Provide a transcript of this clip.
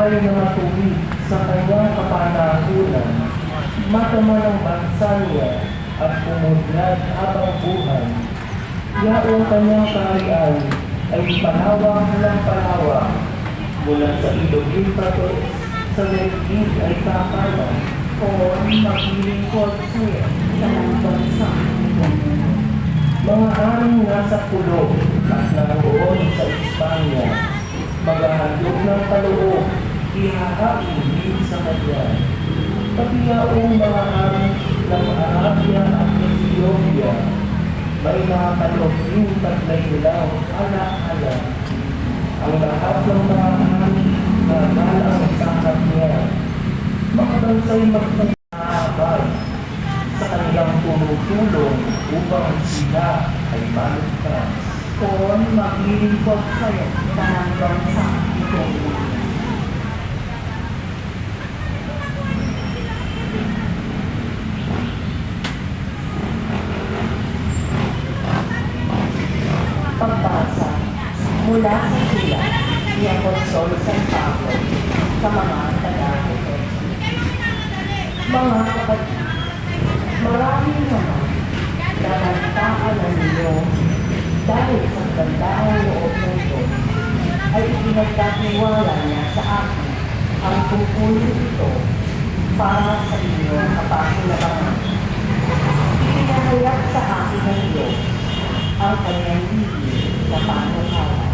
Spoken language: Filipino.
buhay na matuwid sa kanyang kapanahunan, matama ng bansa niya at pumudlad habang buhay. Yaong kanyang kaharian ay palawak ng palawak, mula sa ilog Euphrates sa daigdig ay kakanan. O maglilingkod sa'yo sa ng bansa. Mga aring nasa pulo at naroon sa Espanya, maghahandog ng kaloob, ihahain din sa kanya. Pati yaong mga aring ng Arabia at Ethiopia, may nakakaloob din taglay nilang ala-ala. Ang lahat ng mga aring nagalang sa harap niya, mga bansay magpapabay sa kanilang tulong-tulong upang sila ay maligtas. Kung maglilingkod sa'yo sa ng bansa. Pagbasa mula sa sila ni Apostol San Pablo sa mga taga-Efeso. Mga kapatid, marami naman na nagkaalam ninyo dahil sa gandahang loob ng Diyos ay ipinagkatiwala niya sa akin ang tungkulin ito para sa inyong kapakinabangan. Ipinahayag sa akin ng Diyos ang kanyang bibig na panukalan.